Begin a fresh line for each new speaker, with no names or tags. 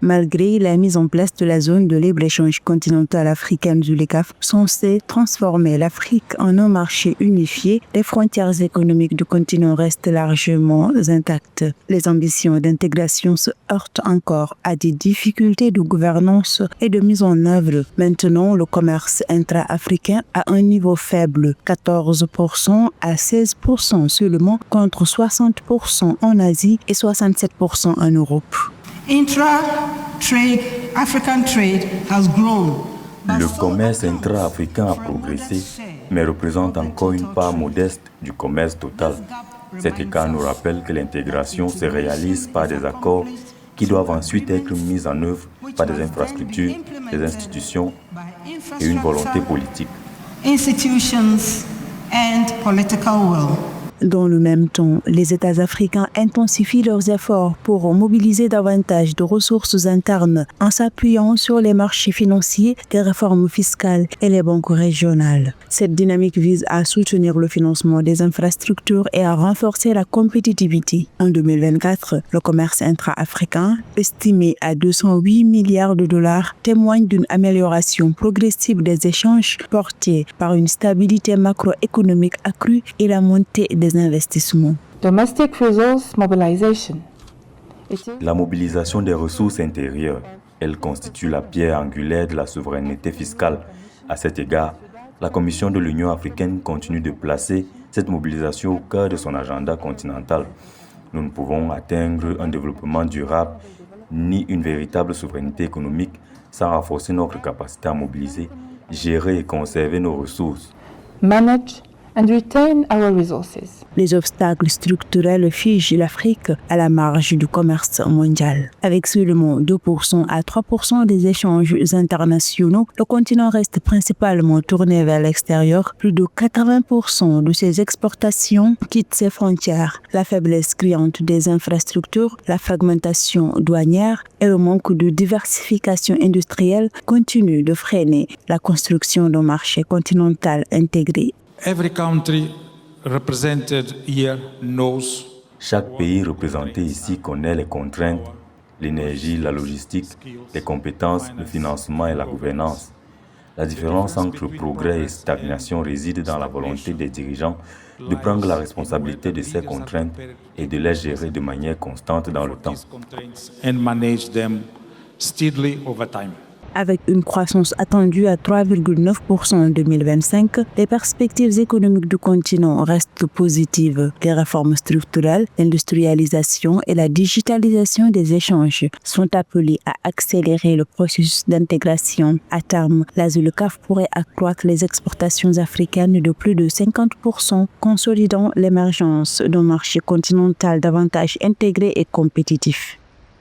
Malgré la mise en place de la zone de libre-échange continentale africaine du LECAF, censée transformer l'Afrique en un marché unifié, les frontières économiques du continent restent largement intactes. Les ambitions d'intégration se heurtent encore à des difficultés de gouvernance et de mise en œuvre. Maintenant, le commerce intra-africain a un niveau faible, 14% à 16% seulement, contre 60% en Asie et 67% en Europe.
Le commerce intra-africain a progressé, mais représente encore une part modeste du commerce total. Cet écart nous rappelle que l'intégration se réalise par des accords qui doivent ensuite être mis en œuvre par des infrastructures, des institutions et une volonté politique.
Dans le même temps, les États africains intensifient leurs efforts pour mobiliser davantage de ressources internes en s'appuyant sur les marchés financiers, les réformes fiscales et les banques régionales. Cette dynamique vise à soutenir le financement des infrastructures et à renforcer la compétitivité. En 2024, le commerce intra-africain, estimé à 208 milliards de dollars, témoigne d'une amélioration progressive des échanges portés par une stabilité macroéconomique accrue et la montée des investissements.
Domestic resource mobilization.
La mobilisation des ressources intérieures, elle constitue la pierre angulaire de la souveraineté fiscale. À cet égard, la Commission de l'Union africaine continue de placer cette mobilisation au cœur de son agenda continental. Nous ne pouvons atteindre un développement durable ni une véritable souveraineté économique sans renforcer notre capacité à mobiliser, gérer et conserver nos ressources.
Manage and retain our resources.
Les obstacles structurels figent l'Afrique à la marge du commerce mondial. Avec seulement 2% à 3% des échanges internationaux, le continent reste principalement tourné vers l'extérieur. Plus de 80% de ses exportations quittent ses frontières. La faiblesse criante des infrastructures, la fragmentation douanière et le manque de diversification industrielle continuent de freiner la construction d'un marché continental intégré.
Every country represented here knows.
Chaque pays représenté ici connaît les contraintes, l'énergie, la logistique, les compétences, le financement et la gouvernance. La différence entre progrès et stagnation réside dans la volonté des dirigeants de prendre la responsabilité de ces contraintes et de les gérer de manière constante dans le temps.
Avec une croissance attendue à 3,9% en 2025, les perspectives économiques du continent restent positives. Les réformes structurelles, l'industrialisation et la digitalisation des échanges sont appelées à accélérer le processus d'intégration. À terme, la ZLECAf pourrait accroître les exportations africaines de plus de 50%, consolidant l'émergence d'un marché continental davantage intégré et compétitif.